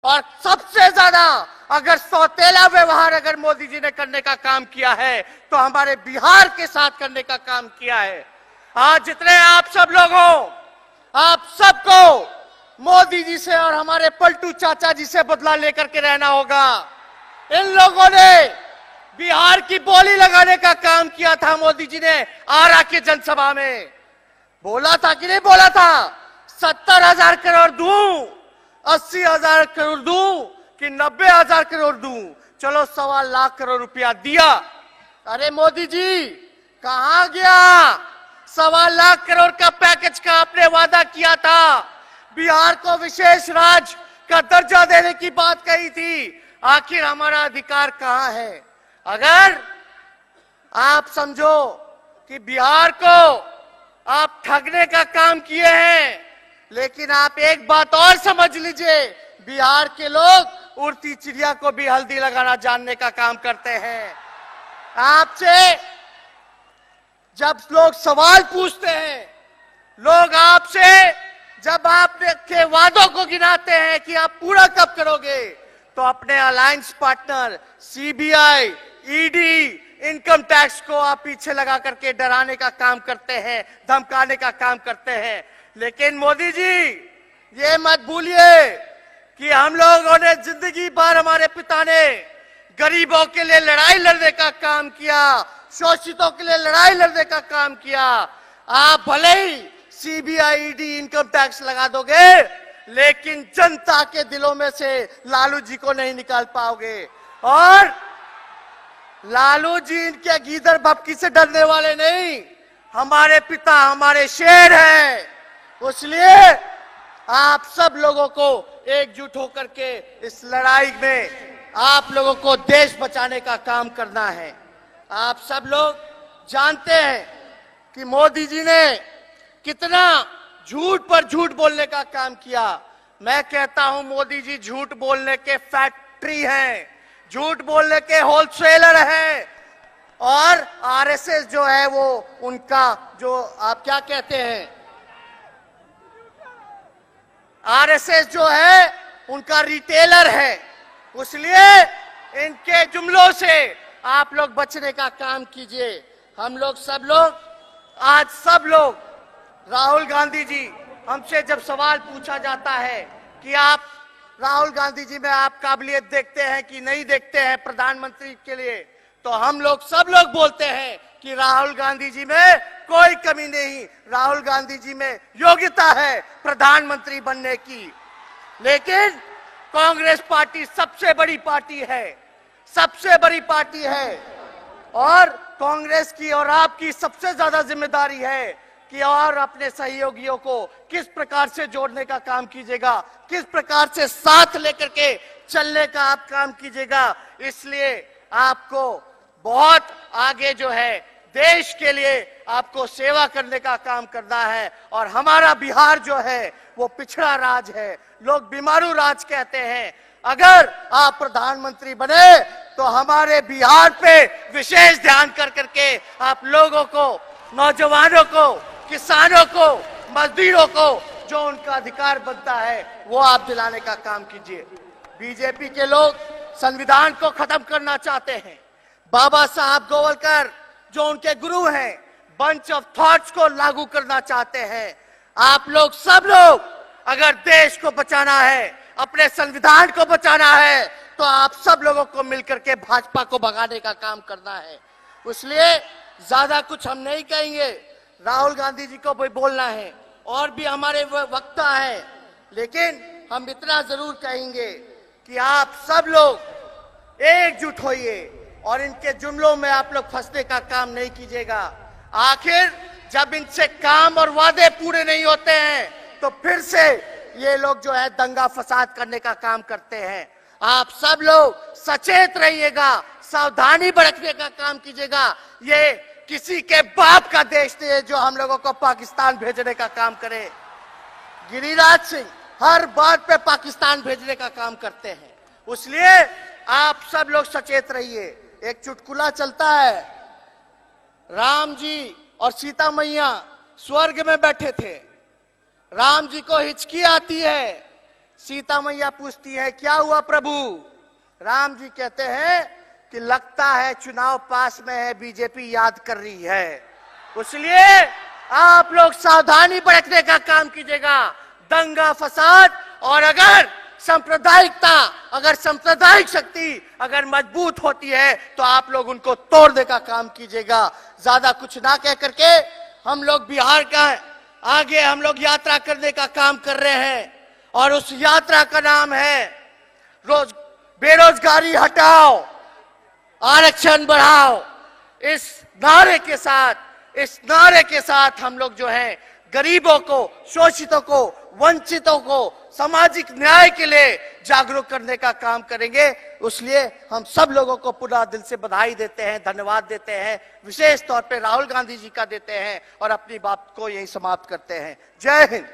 और सबसे ज्यादा अगर सौतेला व्यवहार अगर मोदी जी ने करने का काम किया है तो हमारे बिहार के साथ करने का काम किया है। आज जितने आप सब लोग हो, आप सबको मोदी जी से और हमारे पलटू चाचा जी से बदला लेकर के रहना होगा। इन लोगों ने बिहार की बोली लगाने का काम किया था। मोदी जी ने आरा की जनसभा में बोला था कि नहीं बोला था, 70,000 करोड़ दूं, 80,000 करोड़ दूं कि 90,000 करोड़ दूं? चलो 1.25 लाख करोड़ रुपया दिया। अरे मोदी जी कहां गया? 1.25 लाख करोड़ का पैकेज का आपने वादा किया था। बिहार को विशेष राज्य का दर्जा देने की बात कही थी। आखिर हमारा अधिकार कहां है? अगर आप समझो कि बिहार को आप ठगने का काम किए हैं, लेकिन आप एक बात और समझ लीजिए, बिहार के लोग उड़ती चिड़िया को भी हल्दी लगाना जानने का काम करते हैं। आपसे जब लोग सवाल पूछते हैं, लोग आपसे जब आपके वादों को गिनाते हैं कि आप पूरा कब करोगे, तो अपने alliance partner CBI, ED, income tax को आप पीछे लगा करके डराने का काम करते हैं, धमकाने का काम करते हैं। लेकिन मोदी जी ये मत भूलिए कि हम लोगों ने जिंदगी भर, हमारे पिता ने गरीबों के लिए लड़ाई लड़ने का काम किया, शोषितों के लिए लड़ाई लड़ने का काम किया। आप भले ही सीबीआई, ईडी, इनकम टैक्स लगा दोगे, लेकिन जनता के दिलों में से लालू जी को नहीं निकाल पाओगे। और लालू जी इनके गीदड़ भपकी से डरने वाले नहीं, हमारे पिता हमारे शेर हैं। इसलिए आप सब लोगों को एकजुट होकर के इस लड़ाई में आप लोगों को देश बचाने का काम करना है। आप सब लोग जानते हैं कि मोदी जी ने कितना झूठ पर झूठ बोलने का काम किया। मैं कहता हूं मोदी जी झूठ बोलने के फैक्ट्री हैं, झूठ बोलने के होलसेलर हैं। और आरएसएस जो है वो उनका जो आप क्या कहते हैं, आरएसएस जो है उनका रिटेलर है। इसलिए इनके जुमलों से आप लोग बचने का काम कीजिए। हम लोग सब लोग आज सब लोग, राहुल गांधी जी हमसे जब सवाल पूछा जाता है कि आप राहुल गांधी जी में आप काबिलियत देखते हैं कि नहीं देखते हैं प्रधानमंत्री के लिए, तो हम लोग सब लोग बोलते हैं कि राहुल गांधी जी में कोई कमी नहीं, राहुल गांधी जी में योग्यता है प्रधानमंत्री बनने की। लेकिन कांग्रेस पार्टी सबसे बड़ी पार्टी है, सबसे बड़ी पार्टी है, और कांग्रेस की और आपकी सबसे ज्यादा जिम्मेदारी है कि और अपने सहयोगियों को किस प्रकार से जोड़ने का काम कीजिएगा, किस प्रकार से साथ लेकर के चलने का आप काम कीजिएगा। इसलिए आपको बहुत आगे जो है देश के लिए आपको सेवा करने का काम करना है। और हमारा बिहार जो है वो पिछड़ा राज है, लोग बीमारू राज कहते हैं। अगर आप प्रधानमंत्री बने तो हमारे बिहार पे विशेष ध्यान कर करके आप लोगों को, नौजवानों को, किसानों को, मजदूरों को जो उनका अधिकार बनता है वो आप दिलाने का काम कीजिए। बीजेपी के लोग संविधान को खत्म करना चाहते हैं। बाबा साहब गोवलकर जो उनके गुरु हैं, बंच ऑफ थॉट्स को लागू करना चाहते हैं। आप लोग सब लोग अगर देश को बचाना है, अपने संविधान को बचाना है, तो आप सब लोगों को मिलकर के भाजपा को भगाने का काम करना है। इसलिए ज्यादा कुछ हम नहीं कहेंगे, राहुल गांधी जी को भी बोलना है और भी हमारे वक्ता है, लेकिन हम इतना जरूर कहेंगे कि आप सब लोग एकजुट होइए और इनके जुमलों में आप लोग फंसने का काम नहीं कीजिएगा। आखिर जब इनसे काम और वादे पूरे नहीं होते हैं तो फिर से ये लोग जो है दंगा फसाद करने का काम करते हैं। आप सब लोग सचेत रहिएगा, सावधानी बरतने का काम कीजिएगा। ये किसी के बाप का देश नहीं है जो हम लोगों को पाकिस्तान भेजने का काम करे। गिरिराज सिंह हर बात पे पाकिस्तान भेजने का काम करते हैं। इसलिए आप सब लोग सचेत रहिए। एक चुटकुला चलता है, राम जी और सीता मैया स्वर्ग में बैठे थे। राम जी को हिचकी आती है, सीता मैया पूछती है क्या हुआ प्रभु? राम जी कहते हैं कि लगता है चुनाव पास में है, बीजेपी याद कर रही है, इसलिए आप लोग सावधानी बरतने का काम कीजिएगा। दंगा फसाद और अगर सांप्रदायिक शक्ति अगर मजबूत होती है तो आप लोग उनको तोड़ने का काम कीजिएगा। ज्यादा कुछ ना कह करके हम लोग बिहार का आगे हम लोग यात्रा करने का काम कर रहे हैं और उस यात्रा का नाम है बेरोजगारी हटाओ, आरक्षण बढ़ाओ। इस नारे के साथ हम लोग जो है गरीबों को, शोषितों को, वंचितों को सामाजिक न्याय के लिए जागरूक करने का काम करेंगे। इसलिए हम सब लोगों को पुनः दिल से बधाई देते हैं, धन्यवाद देते हैं, विशेष तौर पे राहुल गांधी जी का देते हैं और अपनी बात को यही समाप्त करते हैं। जय हिंद।